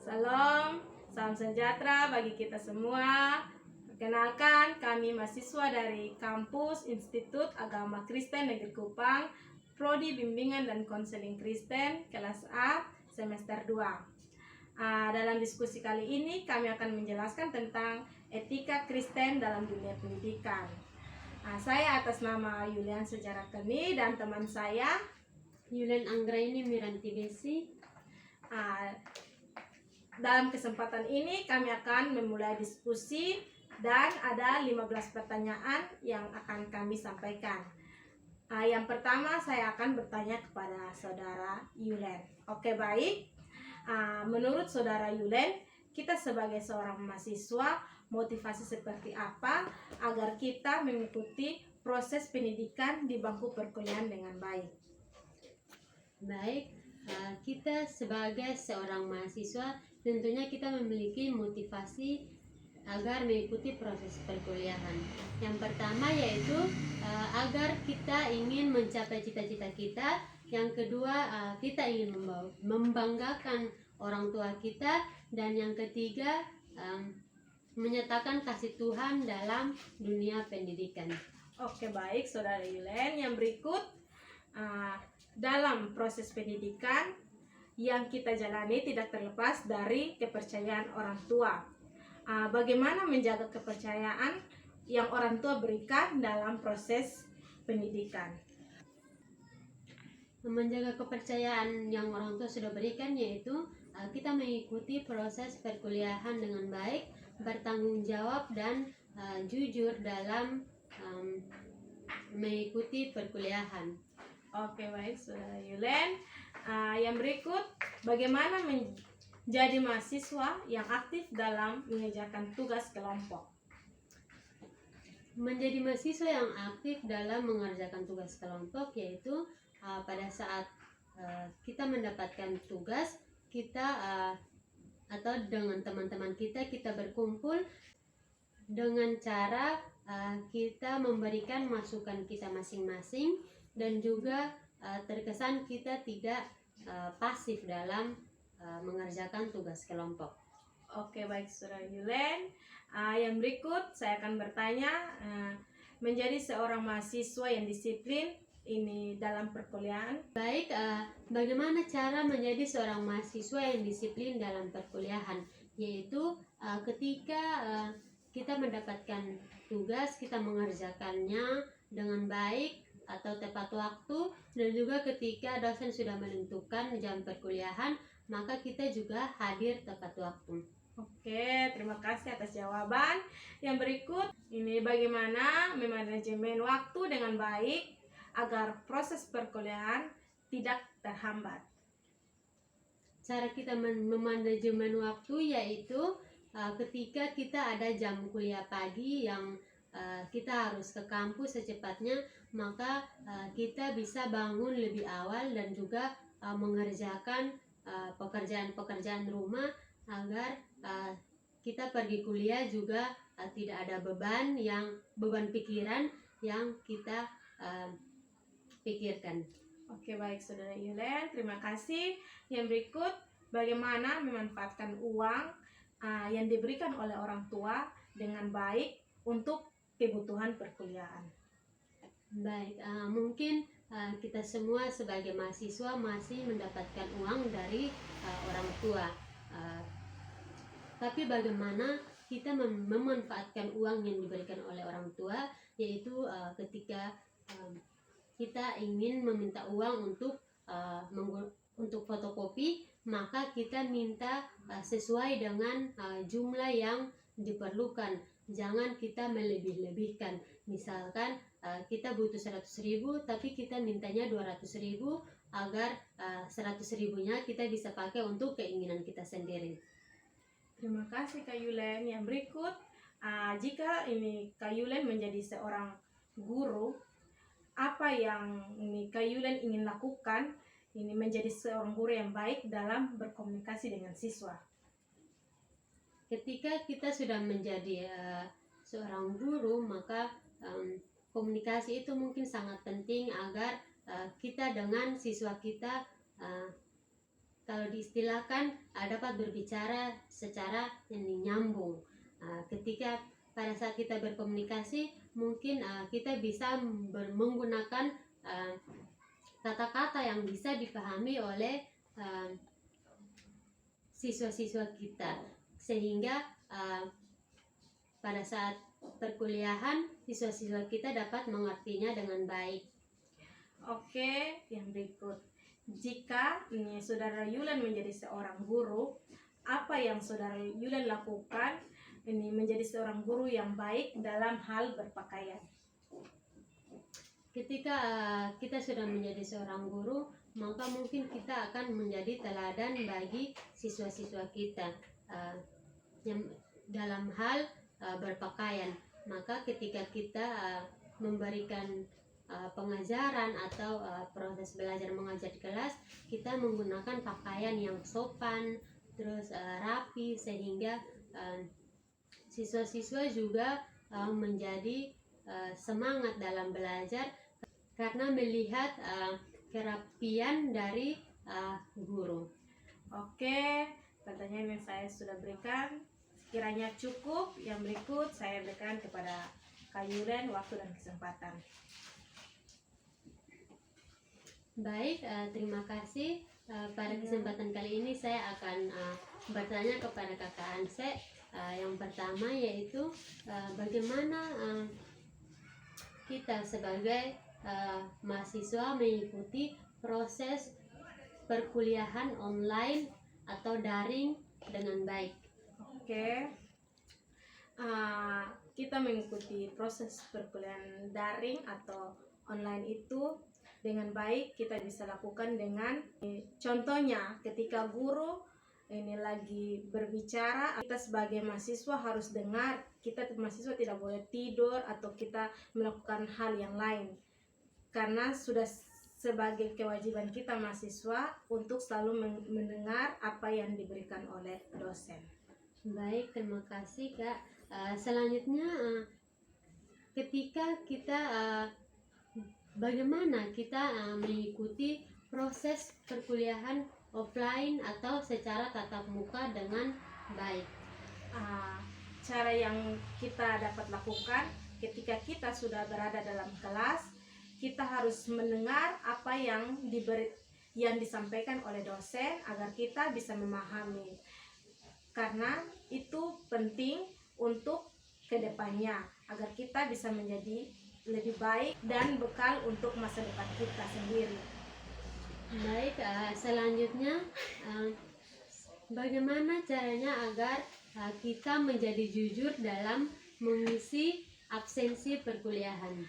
Salam, salam sejahtera bagi kita semua. Perkenalkan, kami mahasiswa dari Kampus Institut Agama Kristen Negeri Kupang, Prodi Bimbingan dan Konseling Kristen, kelas A, semester 2. Dalam diskusi kali ini, kami akan menjelaskan tentang etika Kristen dalam dunia pendidikan. Saya atas nama Yulian Sujarakeni dan teman saya, Yulian Anggraini Miranti Besi. Dalam kesempatan ini kami akan memulai diskusi dan ada 15 pertanyaan yang akan kami sampaikan. Yang pertama saya akan bertanya kepada saudara Yulen. Oke, baik. Menurut saudara Yulen, kita sebagai seorang mahasiswa, motivasi seperti apa agar kita mengikuti proses pendidikan di bangku perkuliahan dengan baik? Baik, kita sebagai seorang mahasiswa tentunya kita memiliki motivasi agar mengikuti proses perkuliahan. Yang pertama yaitu agar kita ingin mencapai cita-cita kita. Yang kedua, kita ingin membanggakan orang tua kita. Dan yang ketiga, menyatakan kasih Tuhan dalam dunia pendidikan. Oke, baik saudara Yulen. Yang berikut, dalam proses pendidikan yang kita jalani tidak terlepas dari kepercayaan orang tua. Bagaimana menjaga kepercayaan yang orang tua berikan dalam proses pendidikan? Menjaga kepercayaan yang orang tua sudah berikan yaitu kita mengikuti proses perkuliahan dengan baik, bertanggung jawab dan jujur dalam mengikuti perkuliahan. Oke, baik saudara Yulen. Yang berikut, bagaimana menjadi mahasiswa yang aktif dalam mengerjakan tugas kelompok? Menjadi mahasiswa yang aktif dalam mengerjakan tugas kelompok yaitu pada saat kita mendapatkan tugas, kita atau dengan teman-teman kita berkumpul dengan cara kita memberikan masukan kita masing-masing dan juga terkesan kita tidak pasif dalam mengerjakan tugas kelompok. Oke, baik saudara Yulen. Yang berikut saya akan bertanya, menjadi seorang mahasiswa yang disiplin ini dalam perkuliahan. Baik, bagaimana cara menjadi seorang mahasiswa yang disiplin dalam perkuliahan? Yaitu ketika kita mendapatkan tugas, kita mengerjakannya dengan baik atau tepat waktu, dan juga ketika dosen sudah menentukan jam perkuliahan, maka kita juga hadir tepat waktu. Oke, terima kasih atas jawaban. Yang berikut, ini bagaimana memanajemen waktu dengan baik agar proses perkuliahan tidak terhambat. Cara kita memanajemen waktu yaitu ketika kita ada jam kuliah pagi yang kita harus ke kampus secepatnya, maka kita bisa bangun lebih awal dan juga mengerjakan pekerjaan-pekerjaan rumah agar kita pergi kuliah juga tidak ada beban pikiran yang kita pikirkan. Oke, baik saudara Yulen, terima kasih. Yang berikut, bagaimana memanfaatkan uang yang diberikan oleh orang tua dengan baik untuk kebutuhan perkuliahan. Baik, mungkin kita semua sebagai mahasiswa masih mendapatkan uang dari orang tua. Tapi bagaimana kita memanfaatkan uang yang diberikan oleh orang tua, yaitu ketika kita ingin meminta uang untuk fotokopi, maka kita minta sesuai dengan jumlah yang diperlukan. Jangan kita melebih-lebihkan. Misalkan kita butuh 100.000 tapi kita mintanya 200.000 agar 100.000-nya kita bisa pakai untuk keinginan kita sendiri. Terima kasih Kak Yulen. Yang berikut, jika ini Kak Yulen menjadi seorang guru, apa yang ini Kak Yulen ingin lakukan ini menjadi seorang guru yang baik dalam berkomunikasi dengan siswa? Ketika kita sudah menjadi seorang guru, maka komunikasi itu mungkin sangat penting agar kita dengan siswa kita kalau diistilahkan dapat berbicara secara yang nyambung. Ketika pada saat kita berkomunikasi, mungkin kita bisa menggunakan kata-kata yang bisa dipahami oleh siswa-siswa kita, sehingga pada saat perkuliahan siswa-siswa kita dapat mengertinya dengan baik. Oke, yang berikut. Jika saudara Yulen menjadi seorang guru, apa yang saudara Yulen lakukan menjadi seorang guru yang baik dalam hal berpakaian? Ketika kita sudah menjadi seorang guru, maka mungkin kita akan menjadi teladan bagi siswa-siswa kita yang dalam hal berpakaian. Maka ketika kita memberikan pengajaran atau proses belajar mengajar di kelas, kita menggunakan pakaian yang sopan, terus rapi, sehingga siswa-siswa juga menjadi semangat dalam belajar karena melihat kerapian dari guru. Oke, pertanyaan yang saya sudah berikan kiranya cukup. Yang berikut saya berikan kepada Kak Yulen waktu dan kesempatan. Baik, terima kasih. Pada kesempatan kali ini saya akan bertanya kepada Kakak Anse. Yang pertama yaitu bagaimana kita sebagai mahasiswa mengikuti proses perkuliahan online atau daring dengan baik. Oke, kita mengikuti proses perkuliahan daring atau online itu dengan baik. Kita bisa lakukan dengan contohnya ketika guru ini lagi berbicara, kita sebagai mahasiswa harus dengar. Kita mahasiswa tidak boleh tidur atau kita melakukan hal yang lain, karena sudah sebagai kewajiban kita mahasiswa untuk selalu mendengar apa yang diberikan oleh dosen. Baik, terima kasih Kak. Selanjutnya ketika kita bagaimana kita mengikuti proses perkuliahan offline atau secara tatap muka dengan baik? Cara yang kita dapat lakukan ketika kita sudah berada dalam kelas, kita harus mendengar apa yang disampaikan oleh dosen agar kita bisa memahami, karena itu penting untuk kedepannya agar kita bisa menjadi lebih baik dan bekal untuk masa depan kita sendiri. Baik, selanjutnya bagaimana caranya agar kita menjadi jujur dalam mengisi absensi perkuliahan?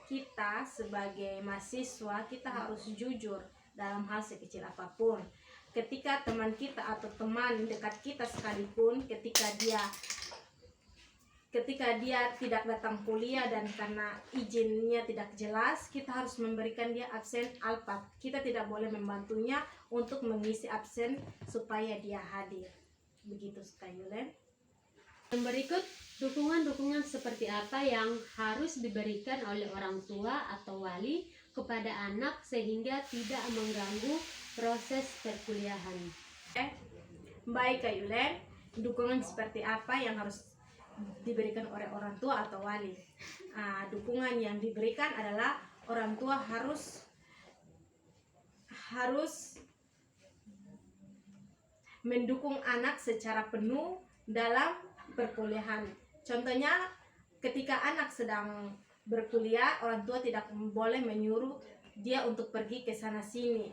Kita sebagai mahasiswa kita harus jujur dalam hal sekecil apapun. Ketika teman kita atau teman dekat kita sekalipun, ketika dia tidak datang kuliah dan karena izinnya tidak jelas, kita harus memberikan dia absen alpat. Kita tidak boleh membantunya untuk mengisi absen supaya dia hadir. Begitu, Kak Yulen. Yang berikut, dukungan-dukungan seperti apa yang harus diberikan oleh orang tua atau wali kepada anak sehingga tidak mengganggu proses perkuliahan? Baik, Kak Yulen, dukungan seperti apa yang harus diberikan oleh orang tua atau wali? Dukungan yang diberikan adalah orang tua harus mendukung anak secara penuh dalam perkuliahan. Contohnya ketika anak sedang berkuliah, orang tua tidak boleh menyuruh dia untuk pergi ke sana sini.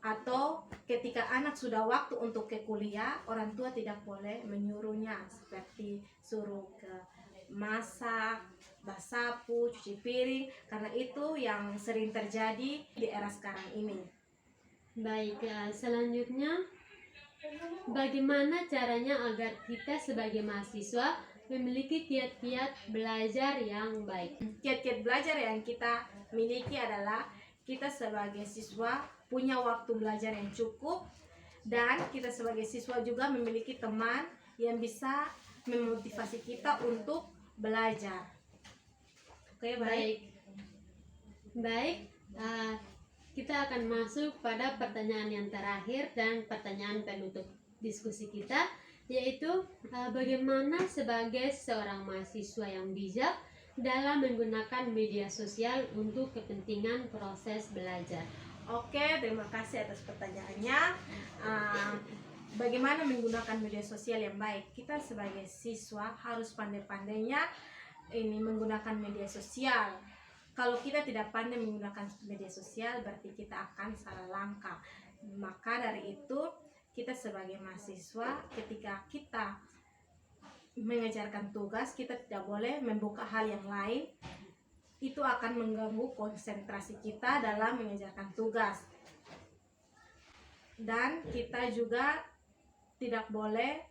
Atau ketika anak sudah waktu untuk ke kuliah, orang tua tidak boleh menyuruhnya, seperti suruh ke masak, basapu, cuci piring, karena itu yang sering terjadi di era sekarang ini. Baik, selanjutnya bagaimana caranya agar kita sebagai mahasiswa memiliki kiat-kiat belajar yang baik? Kiat-kiat belajar yang kita miliki adalah kita sebagai siswa punya waktu belajar yang cukup, dan kita sebagai siswa juga memiliki teman yang bisa memotivasi kita untuk belajar. Oke, baik. kita akan masuk pada pertanyaan yang terakhir dan pertanyaan penutup diskusi kita, yaitu bagaimana sebagai seorang mahasiswa yang bijak dalam menggunakan media sosial untuk kepentingan proses belajar. Oke, terima kasih atas pertanyaannya. Bagaimana menggunakan media sosial yang baik? Kita sebagai siswa harus pandai-pandainya ini menggunakan media sosial. Kalau kita tidak pandai menggunakan media sosial, berarti kita akan salah langkah. Maka dari itu, kita sebagai mahasiswa, ketika kita mengejarkan tugas, kita tidak boleh membuka hal yang lain. Itu akan mengganggu konsentrasi kita dalam mengejarkan tugas. Dan kita juga tidak boleh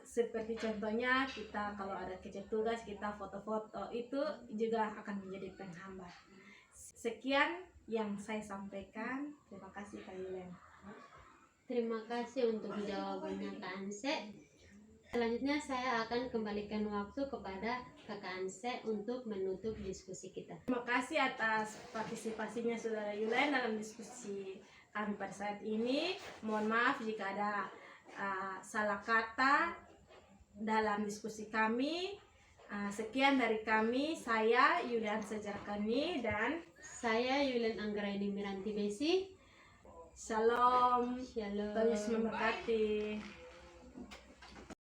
seperti contohnya kita kalau ada kerja tugas kita foto-foto, itu juga akan menjadi penghambat. Sekian yang saya sampaikan. Terima kasih Kak Yulen. Terima kasih untuk jawabannya Kak Anse. Selanjutnya saya akan kembalikan waktu kepada Kakak Anse untuk menutup diskusi kita. Terima kasih atas partisipasinya Saudara Yulen dalam diskusi kami pada saat ini. Mohon maaf jika ada salah kata dalam diskusi kami. Sekian dari kami, saya Yulian Sejarkani dan Saya Yulen Anggraini Miranti Besi. Shalom. Shalom. Tuhan Yesus memberkati.